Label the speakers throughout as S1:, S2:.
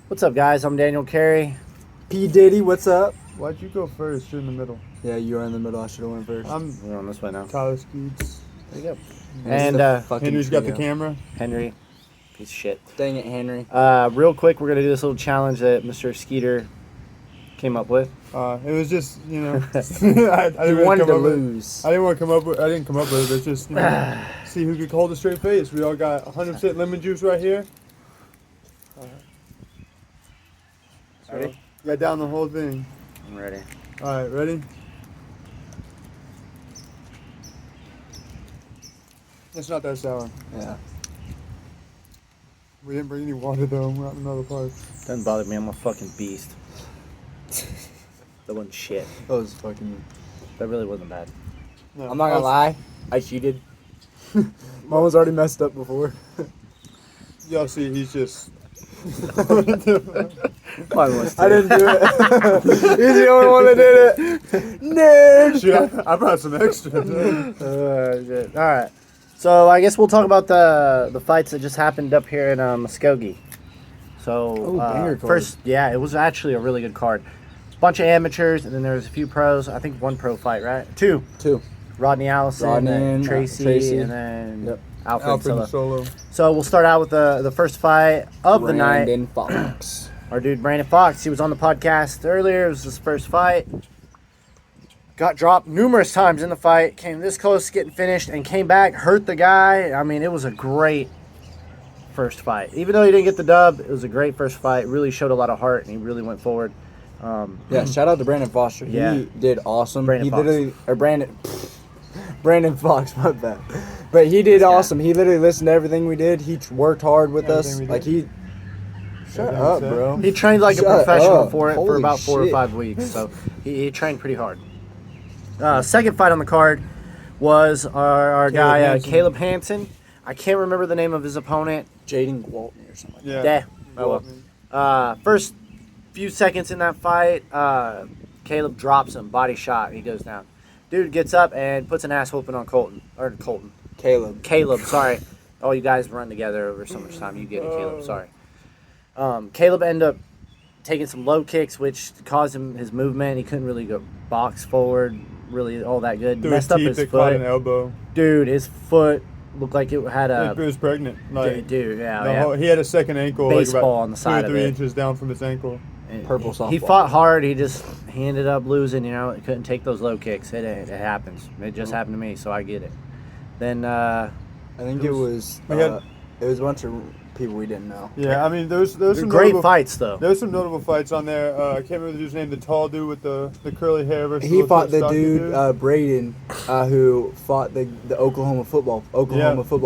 S1: What's up, guys? I'm Daniel Carey.
S2: P. Diddy, what's up?
S3: Why'd you go first? You're in the middle.
S2: Yeah, you are in the middle. I should have went first.
S1: We're on this way now.
S3: Tyler Skeets.
S1: There you go.
S2: This is
S1: And
S2: the fucking
S3: Henry's got the
S2: trio.
S3: camera.
S1: Henry, piece of shit.
S2: Dang it, Henry.
S1: Real quick, we're gonna do this little challenge that Mr. Skeeter came up with.
S3: It was just, I
S2: He
S3: didn't
S2: wanted to
S3: come up with-
S2: lose.
S3: I didn't come up with it. It's just, see who could hold a straight face. We all got 100% lemon juice right here.
S1: Ready?
S3: Got down the whole thing.
S1: I'm ready.
S3: All right, ready? It's not that sour.
S2: Yeah.
S3: We didn't bring any water though. We're out in another part.
S1: Doesn't bother me. I'm a fucking beast. That wasn't shit.
S2: That was fucking...
S1: That really wasn't bad.
S3: No,
S2: I'm not gonna lie. I cheated. Mine was already messed up before.
S3: Y'all see, he's just.
S2: I didn't do it. He's the only one that did it. Nerd.
S3: Shit, I brought some extra.
S1: Shit. All right. So I guess we'll talk about the fights that just happened up here in Muskogee. So
S2: banger card.
S1: first, yeah, it was actually a really good card. Bunch of amateurs, and then there was a few pros. I think one pro fight, right? Two. Rodney Allison,
S2: Rodney and
S1: Tracy, and then
S2: Yep.
S1: Alfred Solo.
S3: Solo.
S1: So we'll start out with the first fight of the night.
S2: Brandon Fox.
S1: Our dude Brandon Fox, he was on the podcast earlier. It was his first fight. Got dropped numerous times in the fight. Came this close to getting finished and came back, hurt the guy. I mean, it was a great first fight. Even though he didn't get the dub, it was a great first fight. Really showed a lot of heart, and he really went forward.
S2: Yeah, shout out to Brandon Foster.
S1: Yeah.
S2: He did awesome.
S1: Brandon Fox.
S2: Brandon Fox, my bad. But he did
S1: This guy.
S2: awesome. He literally listened to everything we did. He worked hard with us.
S3: Everything we
S2: Like
S3: did.
S2: Shut
S3: Everything
S2: up,
S3: we said.
S2: bro.
S1: He trained like a
S2: Shut
S1: professional
S2: up.
S1: for it for
S2: Holy
S1: about 4 or
S2: shit.
S1: 5 weeks. So he trained pretty hard. Second fight on the card was our guy,
S3: Hansen.
S1: Caleb Hansen. I can't remember the name of his opponent.
S2: Jaden Gwaltney or something.
S3: Yeah.
S1: Yeah. Oh, well. First few seconds in that fight, Caleb drops him, body shot. He goes down. Dude gets up and puts an ass whooping on Caleb, sorry. Oh, you guys run together over so much time. You get it, Caleb. Sorry. Caleb ended up taking some low kicks, which caused him his movement. He couldn't really go box forward, really all that good.
S3: Through
S1: Messed
S3: his
S1: up
S3: teeth
S1: his
S3: that caught an
S1: foot.
S3: elbow.
S1: Dude, his foot looked like it had
S3: It
S1: a...
S3: was pregnant. Like,
S1: Dude, yeah.
S3: the
S1: yeah.
S3: whole- he had a second ankle.
S1: Baseball
S3: like about
S1: on the side
S3: 2
S1: of
S3: or 3
S1: it.
S3: inches down from his ankle.
S2: Purple
S1: He
S2: softball.
S1: fought hard. He ended up losing. You know, he couldn't take those low kicks. It happens. It just happened to me, so I get it. Then
S2: I think it was
S3: we had-
S2: a bunch of people we didn't know.
S3: Yeah, I mean, there's some
S1: great
S3: notable,
S1: fights though.
S3: There's some notable fights on there. I can't remember the dude's name. The tall dude with the curly hair versus
S2: He
S3: the
S2: fought the
S3: stocky
S2: dude, Braden, who fought the Oklahoma football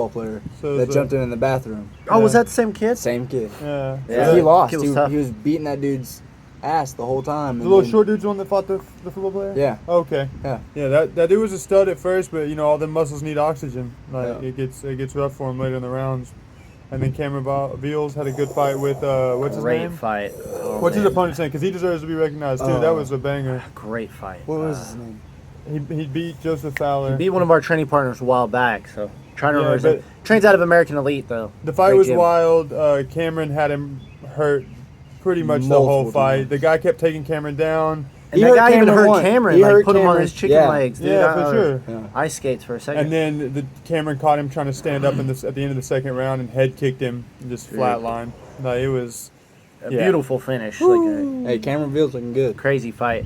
S2: player
S3: So
S2: that
S3: the-
S2: jumped in the bathroom.
S1: Oh, was
S3: Yeah.
S1: that the same kid?
S2: Same kid.
S3: Yeah.
S1: Yeah.
S2: He lost.
S1: Kid was
S2: He
S1: tough.
S2: was beating that dude's ass the whole time.
S3: The
S2: and
S3: little
S2: then-
S3: short dude's the one that fought the football player?
S2: Yeah.
S3: Okay.
S2: Yeah.
S3: Yeah, that dude was a stud at first, but all the muscles need oxygen. Like
S2: Yeah.
S3: it gets rough for him later in the rounds. And then Cameron Beals had a good fight with what's his
S1: Great
S3: name?
S1: fight. Oh,
S3: What's his
S1: man.
S3: opponent's name? Because he deserves to be recognized too. That was a banger.
S1: Great fight.
S2: What was his name?
S3: He beat Joseph Fowler.
S1: He beat one of our training partners a while back. So trying to remember his
S3: but-
S1: name. Trains out of American Elite though.
S3: The fight
S1: Great
S3: was
S1: gym.
S3: wild. Cameron had him hurt pretty much the whole
S2: Multiple
S3: fight.
S2: times.
S3: The guy kept taking Cameron down.
S1: And
S2: He
S1: that
S2: hurt
S1: guy even
S2: Cameron
S1: hurt
S2: once.
S1: Cameron.
S2: He
S1: Like
S2: hurt
S1: put him on
S2: Cameron.
S1: his chicken
S2: Yeah.
S1: legs. Dude.
S3: Yeah, for sure.
S2: Yeah.
S1: Ice skates for a second.
S3: And then Cameron caught him trying to stand up at the end of the second round and head kicked him and just flatlined. Like it was
S1: a
S3: yeah.
S1: beautiful finish. Like a
S2: Hey, Cameron Beals looking good.
S1: crazy fight.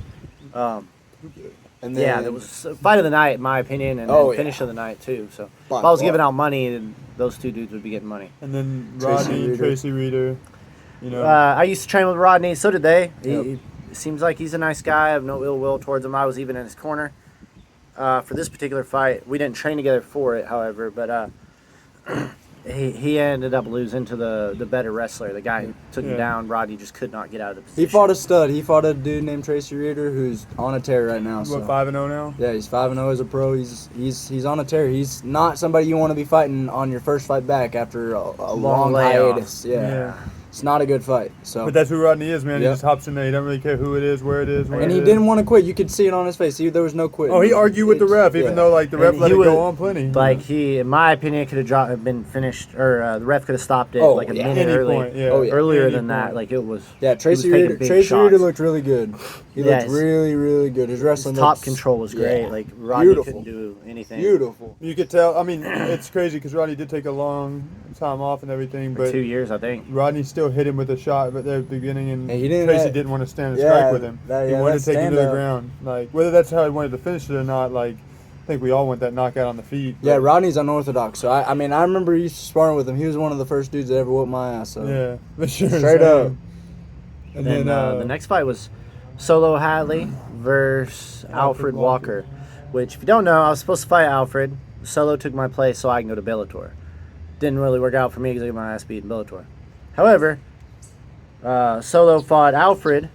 S2: And
S1: Yeah, that was fight of the night in my opinion, and
S2: Oh,
S1: then finish
S2: yeah.
S1: of the night too. So
S2: By
S1: if I was
S2: far.
S1: giving out money, then those two dudes would be getting money.
S3: And then
S2: Tracy
S3: Rodney,
S2: Reeder.
S3: Tracy Reeder,
S1: I used to train with Rodney, so did they.
S2: Yep.
S1: He seems like he's a nice guy. I have no ill will towards him. I was even in his corner for this particular fight. We didn't train together for it, however, but he ended up losing to the better wrestler. The guy who took him
S3: Yeah.
S1: down, Rodney just could not get out of the position.
S2: He fought a stud. He fought a dude named Tracy Reeder who's on a tear right now. So.
S3: what 5-0 now?
S2: Yeah, he's 5-0 as a pro. He's on a tear. He's not somebody you want to be fighting on your first fight back after a long
S1: layoff.
S2: hiatus. Yeah. It's not a good fight. So.
S3: But that's who Rodney is, man. He
S2: Yep.
S3: just hops in there. He don't really care who it is, where it is, when
S2: And
S3: it
S2: he
S3: is.
S2: didn't want to quit. You could see it on his face. There was no quit.
S3: Oh, he argued with the ref, even though like the ref
S1: And
S3: let
S1: he
S3: it
S1: was-
S3: go on plenty.
S1: Like he, in my opinion, could have been finished, or the ref could have stopped it
S2: Oh,
S1: like a
S2: yeah.
S1: minute
S3: Any
S1: early.
S3: point, yeah.
S2: Oh, yeah.
S1: Earlier
S3: Any
S1: than that,
S3: point.
S1: like it was.
S2: Yeah, Tracy
S1: he was taking
S2: Reeder.
S1: big
S2: Tracy
S1: shots.
S2: Reeder looked really good. He
S1: Yes.
S2: looked really, really good. His
S1: His
S2: wrestling.
S1: top
S2: looked-
S1: control was great.
S2: Yeah.
S1: Like Rodney
S2: Beautiful.
S1: couldn't do anything.
S2: Beautiful.
S3: You could tell. I mean, it's crazy because Rodney did take a long time off and everything,
S1: For
S3: but
S1: 2 years, I think.
S3: Rodney still hit him with a shot at the beginning, and
S2: Hey, he didn't
S3: Tracy
S2: have-
S3: didn't want to stand and
S2: Yeah,
S3: strike with him.
S2: that-
S3: He
S2: yeah,
S3: wanted
S2: that
S3: to take him to the
S2: stand-up.
S3: ground. Like whether that's how he wanted to finish it or not, like I think we all want that knockout on the feet.
S2: Yeah,
S3: but-
S2: Rodney's unorthodox. So I mean, I remember you sparring with him. He was one of the first dudes that ever whooped my ass. So
S3: Yeah, for sure.
S2: Straight up.
S3: And
S1: Then
S3: then
S1: the next fight was Solo Hadley versus Alfred Walker. Which, if you don't know, I was supposed to fight Alfred. Solo took my place so I can go to Bellator. Didn't really work out for me because I got my ass beat in Bellator. However, Solo fought Alfred,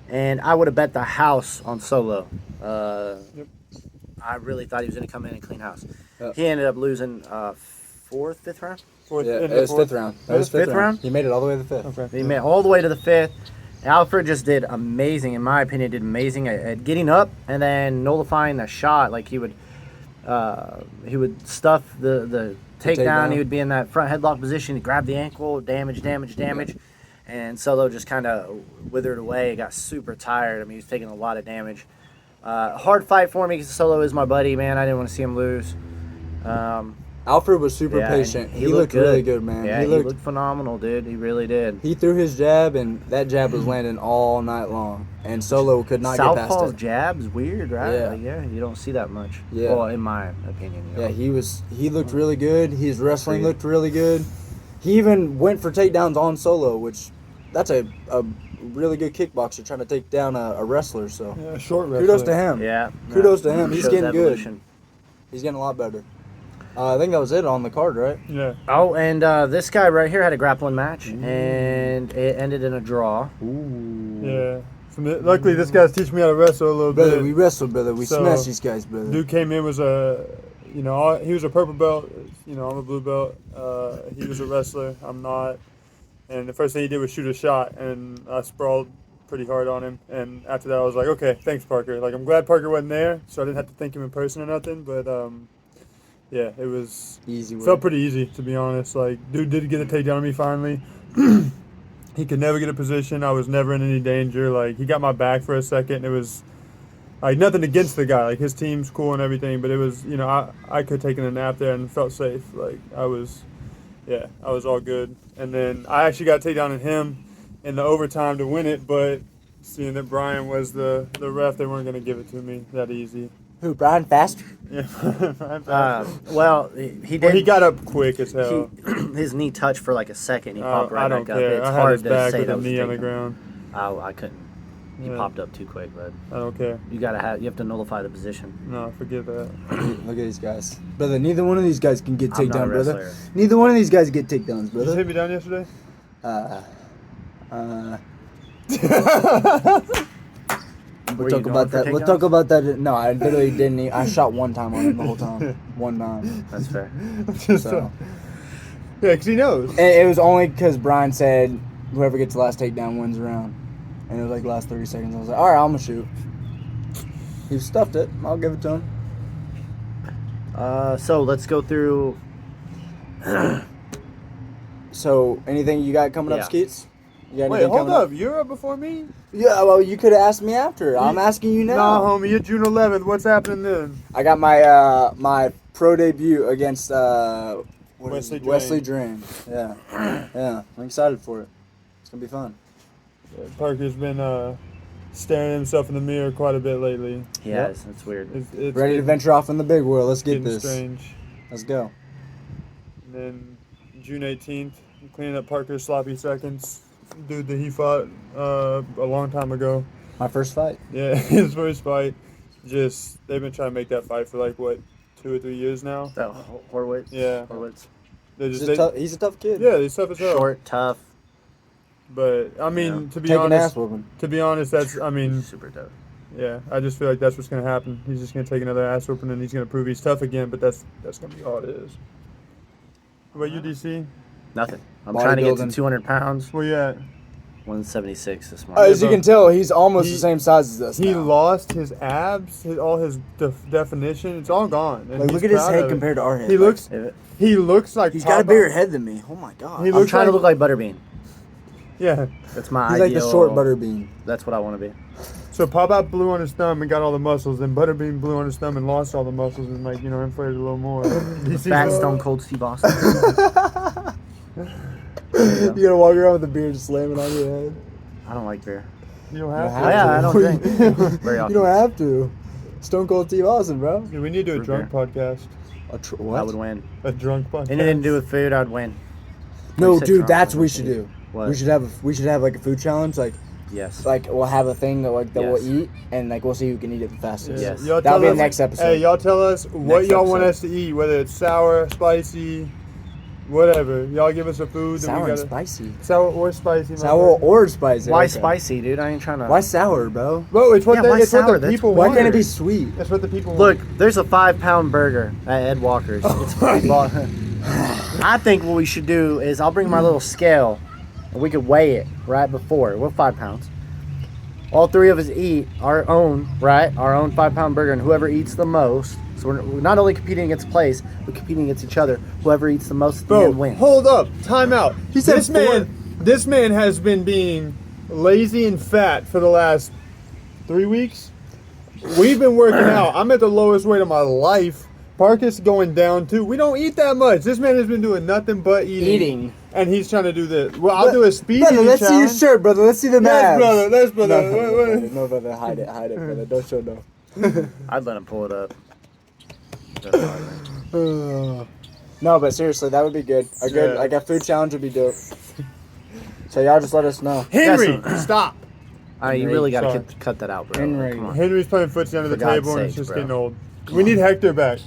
S1: and I would have bet the house on Solo. I really thought he was going to come in and clean house.
S2: Yep.
S1: He ended up losing fifth round.
S3: fourth,
S2: yeah,
S3: in
S2: it
S3: the
S2: was
S3: fourth-
S2: fifth round. That
S1: It
S2: was
S1: was fifth round?
S2: He made it all the way to the fifth.
S3: Okay.
S1: He made it all the way to the fifth. Alfred just did amazing, in my opinion, did amazing at getting up and then nullifying the shot. Like he would stuff the takedown.
S2: takedown.
S1: He would be in that front headlock position. He'd grab the ankle, damage. And Solo just kind of withered away, got super tired. I mean, he was taking a lot of damage. Hard fight for me because Solo is my buddy, man. I didn't want to see him lose.
S2: Alfred was super
S1: Yeah,
S2: patient.
S1: and
S2: He looked really good, man.
S1: Yeah,
S2: he
S1: he
S2: looked.
S1: looked phenomenal, dude. He really did.
S2: He threw his jab, and that jab was landing all night long. And Solo could not get past
S1: Southpaw's
S2: it.
S1: jab's weird, right?
S2: Yeah.
S1: Like, yeah, you don't see that much.
S2: Yeah.
S1: Well, in my opinion. You know?
S2: Yeah, he looked really good. His wrestling looked really good. He even went for takedowns on Solo, which that's a really good kickboxer trying to take down a wrestler. So
S3: Yeah, short
S2: kudos
S3: wrestler.
S2: to him.
S1: Yeah.
S2: Kudos to him. He's
S1: Shows
S2: getting good.
S1: evolution.
S2: He's getting a lot better. I think that was it on the card, right?
S3: Yeah.
S1: Oh, and this guy right here had a grappling match, and it ended in a draw.
S3: Yeah. Luckily, this guy's teaching me how to wrestle a little
S2: Brother,
S3: bit.
S2: we wrestled, brother. We
S3: So,
S2: smashed these guys, brother.
S3: Dude came in was he was a purple belt. I'm a blue belt. He was a wrestler. I'm not. And the first thing he did was shoot a shot, and I sprawled pretty hard on him. And after that, I was like, okay, thanks, Parker. Like, I'm glad Parker wasn't there, so I didn't have to thank him in person or nothing. But yeah, it was
S2: Easy win.
S3: felt pretty easy, to be honest. Like, dude did get a takedown on me finally. He could never get a position. I was never in any danger. Like, he got my back for a second. It was like nothing against the guy. Like, his team's cool and everything, but it was, I could have taken a nap there and felt safe. Like, I was all good. And then I actually got a takedown on him in the overtime to win it, but seeing that Brian was the ref, they weren't going to give it to me that easy.
S2: Who, Brian Faster?
S3: Yeah.
S1: Well, he did.
S3: Well, he got up quick as hell.
S1: His knee touched for like a second. He popped right
S3: I don't
S1: back up.
S3: care.
S1: It's
S3: I had
S1: hard
S3: his
S1: to
S3: back
S1: say
S3: with
S1: that
S3: a
S1: was a
S3: knee on the
S1: takedown.
S3: ground.
S1: I couldn't. He
S3: Yeah.
S1: popped up too quick, but
S3: I don't care.
S1: you have to nullify the position.
S3: No, forget that.
S2: Look at these guys. Brother, neither one of these guys can get
S1: I'm not a
S2: takedown, brother.
S1: wrestler.
S2: Neither one of these guys get takedowns,
S3: Did you
S2: brother.
S3: hit me down yesterday?
S1: Were
S2: We'll
S1: you
S2: talk
S1: going
S2: about
S1: for
S2: that. We'll
S1: takedowns?
S2: talk about that. No, I literally didn't. I shot one time on him the whole time. One time.
S1: That's fair.
S2: So.
S3: Yeah, because he knows.
S2: And it was only because Brian said whoever gets the last takedown wins the round. And it was like the last 30 seconds. I was like, all right, I'm going to shoot. He stuffed it. I'll give it to him.
S1: So let's go through.
S2: So, anything you got coming
S1: Yeah.
S2: up, Skeets? You got
S3: Wait,
S2: anything
S3: hold
S2: coming
S3: up. You're up before me?
S2: Yeah, well, you could have asked me after. I'm asking you now.
S3: Nah, homie. You're June 11th. What's happening then?
S2: I got my my pro debut against
S3: Wesley
S2: Drain. Yeah. Yeah. I'm excited for it. It's going to be fun.
S3: Yeah, Parker's been staring at himself in the mirror quite a bit lately.
S1: He has. It's weird.
S3: It's
S2: Ready to venture off in the big world. Let's get
S3: getting
S2: this.
S3: strange.
S2: Let's go.
S3: And then June 18th, I'm cleaning up Parker's sloppy seconds. Dude that he fought a long time ago.
S2: My first fight.
S3: Yeah, his first fight. They've been trying to make that fight for like, what, 2 or 3 years now?
S1: That Horwitz.
S3: Yeah.
S1: Horwitz.
S3: They're
S2: He's
S3: just,
S2: a tough kid.
S3: yeah, they're tough as hell.
S1: Short, tough,
S3: But, I mean,
S1: Yeah.
S3: to be
S2: Taking
S3: honest,
S2: ass whooping.
S1: super tough.
S3: Yeah, I just feel like that's what's going to happen. He's just going to take another ass whooping and he's going to prove he's tough again, but that's going to be all it is. What about you, DC?
S1: Nothing. I'm trying to get to
S2: Bodybuilding.
S1: 200 pounds.
S3: Where you at?
S1: 176 this morning.
S2: As you can tell, he's almost the same size as us
S3: He
S2: now.
S3: lost his abs, all his definition. It's all gone. And
S2: Like,
S3: he's
S2: look at his
S3: proud
S2: head
S3: of it.
S2: compared to our head.
S3: He
S2: Like,
S3: looks. He looks like.
S2: he's got a
S3: Popeye.
S2: bigger head than me. Oh my god.
S3: He
S1: I'm
S3: looks
S1: trying to look like Butterbean.
S3: Yeah.
S1: That's my
S2: He's
S1: ideal.
S2: like the short Butterbean.
S1: That's what I want to be.
S3: So Popeye blew on his thumb and got all the muscles, and Butterbean blew on his thumb and lost all the muscles and inflated a little more.
S1: Fat Stone Cold Steve Austin.
S2: You gotta walk around with a beard slamming on your head.
S1: I don't like beer.
S3: You don't have
S1: Oh,
S3: to.
S1: yeah, I don't drink very often.
S2: You don't have to. Stone Cold Steve Austin, bro.
S3: Yeah, we need to do a drunk podcast.
S2: What?
S1: I would win.
S3: A drunk podcast.
S1: Anything to do with food, I'd win.
S2: No,
S1: You said
S2: dude,
S1: drunk,
S2: that's what we
S1: okay.
S2: should do.
S1: What?
S2: We should have like a food challenge.
S1: Yes.
S2: Like we'll have a thing that
S1: Yes.
S2: we'll eat, and like we'll see who can eat it the fastest.
S1: Yes.
S3: Y'all
S2: That'll
S3: tell
S2: be the
S3: us-
S2: next episode.
S3: Hey, y'all tell us what
S1: Next
S3: y'all want
S1: episode.
S3: us to eat, whether it's sour, spicy, whatever. Y'all give us a food. then
S2: Sour
S3: we
S2: and
S3: gotta,
S2: spicy.
S3: Sour or spicy.
S2: Sour or spicy.
S1: Why
S2: okay.
S1: spicy, dude? I ain't trying to.
S2: Why sour, bro?
S3: Well, it's what,
S1: Yeah, why
S3: it's what
S1: sour?
S3: the
S1: That's
S3: people
S2: Why
S3: want.
S2: can't it be sweet?
S3: That's what the people
S1: Look,
S3: want.
S1: there's a 5-pound burger at Ed Walker's. It's I think what we should do is I'll bring my little scale and we could weigh it right before. We're 5 pounds. All three of us eat our own, right? Our own 5-pound burger, and whoever eats the most. So we're not only competing against place, we're competing against each other. Whoever eats the most at the
S3: Bro,
S1: end wins.
S3: hold up. Time out.
S2: He said
S3: This man has been being lazy and fat for the last 3 weeks. We've been working out. I'm at the lowest weight of my life. Parker's going down too. We don't eat that much. This man has been doing nothing but eating. And he's trying to do this. Well, I'll do a speed
S2: Brother,
S3: eating
S2: let's see your
S3: challenge.
S2: shirt, brother. Let's see the
S3: Yes,
S2: abs.
S3: brother. Yes, brother.
S2: No,
S3: Wait, wait.
S2: no, brother. Hide it, brother. Don't show no.
S1: I'd let him pull it up.
S2: No, but seriously, that would be good.
S3: Yeah.
S2: Like a food challenge would be dope. So y'all just let us know.
S3: Henry,
S1: Yes.
S3: stop.
S1: You really got
S3: Sorry.
S1: to cut that out, bro.
S2: Henry.
S1: Come on.
S3: Henry's playing footsie under the
S1: For God's
S3: table and it's
S1: sakes,
S3: just
S1: bro.
S3: getting old. We need Hector back.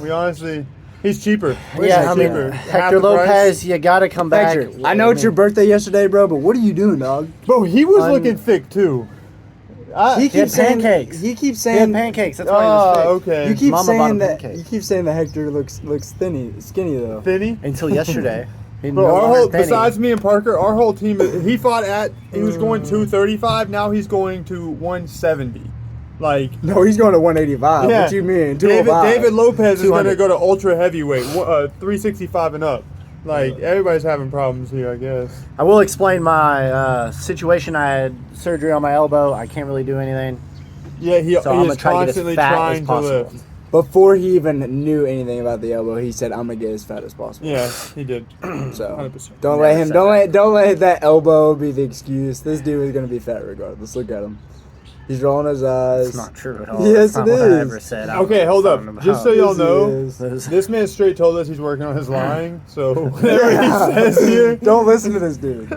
S3: We honestly, he's cheaper.
S1: Yeah, I mean,
S3: cheaper. Half
S1: Hector
S3: the price.
S1: Lopez, you got to come back.
S2: Hector, I know it's your birthday yesterday, bro, but what are you doing, dog?
S3: Bro, he was
S1: Un-
S3: looking thick too.
S2: He
S1: had
S2: keeps saying
S1: pancakes.
S2: He keeps
S1: He had
S2: saying
S1: pancakes. That's why he was thick.
S3: Okay.
S2: You keep
S1: Mama bought
S2: saying
S1: him
S2: that.
S1: pancakes.
S2: You keep saying that Hector looks skinny though.
S3: Thinny.
S1: Until yesterday. He
S3: Bro,
S1: no
S3: our
S1: longer
S3: whole,
S1: thinny.
S3: besides me and Parker, our whole team, he fought he was going 235, now he's going to 170. Like,
S2: No, he's going to 185.
S3: yeah.
S2: What you mean?
S3: David
S2: 205.
S3: Lopez is going to
S1: 200.
S3: go to ultra heavyweight, 365 and up. Like, everybody's having problems here, I guess.
S1: I will explain my situation. I had surgery on my elbow. I can't really do anything.
S3: Yeah, he
S1: So I'm
S3: is
S1: gonna try to get as
S3: constantly
S1: fat as
S3: trying to
S1: possible.
S3: lift.
S2: Before he even knew anything about the elbow, he said, "I'm gonna get as fat as possible."
S3: Yeah, he did.
S2: So
S3: 100%.
S2: don't
S1: Never
S2: let him.
S1: said
S2: Don't let that elbow be the excuse. This dude is gonna be fat regardless. Look at him. He's rolling his eyes.
S1: It's not true at all.
S2: Yes,
S1: That's not
S2: it
S1: what I
S2: is.
S1: ever said. I don't
S3: Okay,
S1: know
S3: hold
S1: what
S3: up.
S1: I'm talking
S3: Just so
S1: about.
S3: y'all know,
S2: Yes, he is.
S3: this man straight told us he's working on his lying. So whatever he says here.
S2: Don't listen to this dude.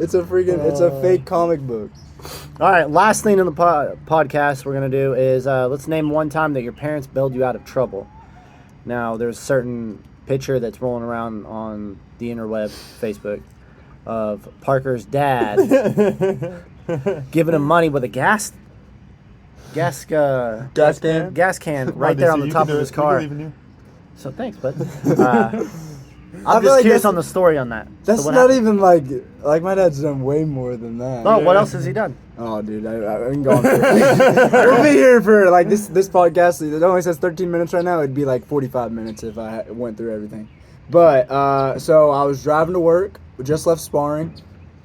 S2: It's a freaking. It's a fake comic book.
S1: All right, last thing in the podcast we're going to do is let's name one time that your parents bailed you out of trouble. Now, there's a certain picture that's rolling around on the interweb, Facebook, of Parker's dad giving him money with a gas can right there on the top of his car. So thanks, bud. I'm
S2: feel
S1: just
S2: like
S1: curious
S2: that's-
S1: on the story on that.
S2: That's
S1: So what
S2: not
S1: happened?
S2: even like my dad's done way more than that.
S1: Oh, what
S3: Yeah.
S1: else has he done?
S2: Oh, dude, I'm going. We'll be here for like this podcast. It only says 13 minutes right now. It'd be like 45 minutes if I went through everything. But so I was driving to work. We just left sparring.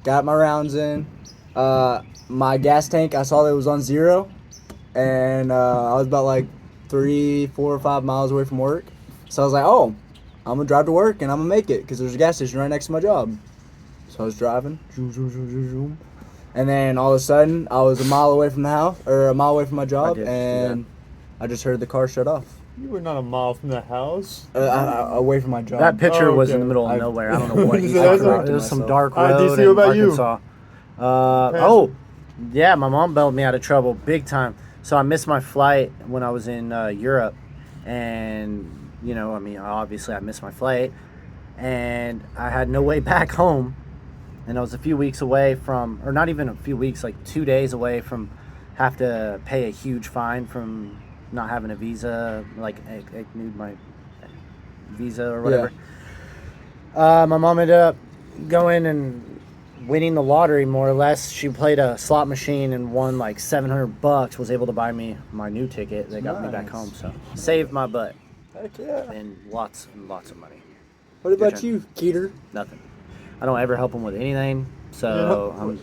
S2: Got my rounds in. My gas tank, I saw that it was on 0, and I was about like 3, 4, or 5 miles away from work. So I was like, oh, I'm gonna drive to work and I'm gonna make it because there's a gas station right next to my job. So I was driving. And then all of a sudden, I was a mile away from the house, or a mile away from my job,
S1: did see
S2: and I just heard the car shut off.
S3: You were not a mile from the house.
S2: Away from my job.
S1: That picture
S3: Oh,
S1: was in
S3: okay.
S1: the middle of
S2: I-
S1: nowhere. I don't know what he's
S3: So
S1: talking
S3: that's
S1: about.
S3: like-
S1: It was some
S2: myself.
S1: dark
S3: Alright,
S1: road
S3: DC,
S1: in
S3: what about you?
S1: Arkansas. Yeah, my mom bailed me out of trouble big time. So I missed my flight when I was in Europe, and obviously I missed my flight, and I had no way back home, and I was a few weeks away from, or not even a few weeks, like 2 days away from, have to pay a huge fine from not having a visa, like I renewed my visa or whatever. My mom ended up going and winning the lottery, more or less. She played a slot machine and won like $700. Was able to buy me my new ticket. They got me back
S2: Nice.
S1: home, so saved my butt
S2: Heck yeah.
S1: and lots of money.
S2: What about
S1: turn.
S2: you, Keeter?
S1: Nothing. I don't ever help them with anything. So I'm.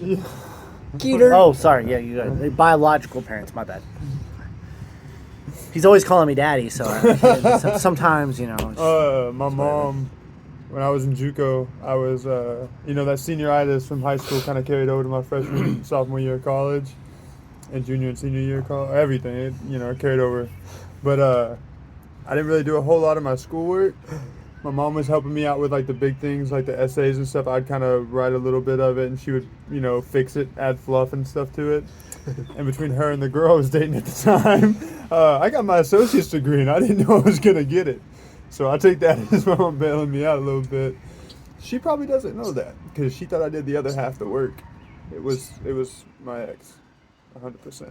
S2: Keeter.
S1: Oh, sorry. Yeah, you got biological parents. My bad. He's always calling me daddy, so sometimes it's
S3: My mom, when I was in JUCO, I was, that senioritis from high school kind of carried over to my freshman, sophomore year of college, and junior and senior year of college. Everything, it carried over. But I didn't really do a whole lot of my schoolwork. My mom was helping me out with like the big things, like the essays and stuff. I'd kind of write a little bit of it, and she would, fix it, add fluff and stuff to it. And between her and the girl I was dating at the time, I got my associate's degree, and I didn't know I was gonna get it. So I take that as my mom bailing me out a little bit. She probably doesn't know that because she thought I did the other half the work. It was my ex, 100%.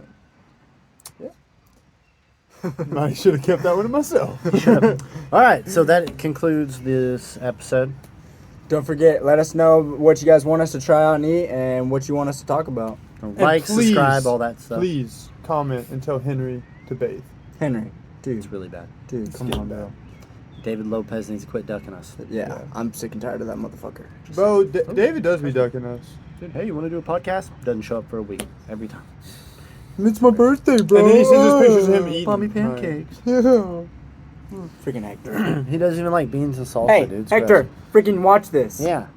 S3: Yeah. I should have kept that one to myself.
S1: All right, so that concludes this episode.
S2: Don't forget, let us know what you guys want us to try out and eat and what you want us to talk about.
S1: Like,
S3: please,
S1: subscribe, all that stuff.
S3: Please comment and tell Henry to bathe.
S2: Henry, dude,
S1: It's really bad.
S2: come
S3: getting
S2: on, bro.
S3: bad.
S1: David Lopez needs to quit ducking us.
S2: Yeah, I'm sick and tired of that motherfucker.
S3: Bro, David does be ducking us.
S1: Dude, hey, you want to do a podcast? Doesn't show up for a week every time.
S3: It's my birthday, bro. And then he sends us pictures of him eating.
S1: Mommy pancakes.
S3: Yeah.
S2: Freaking Hector.
S1: He doesn't even like beans and salsa,
S2: Hey,
S1: dude. It's
S2: Hector,
S1: gross.
S2: freaking watch this.
S1: Yeah.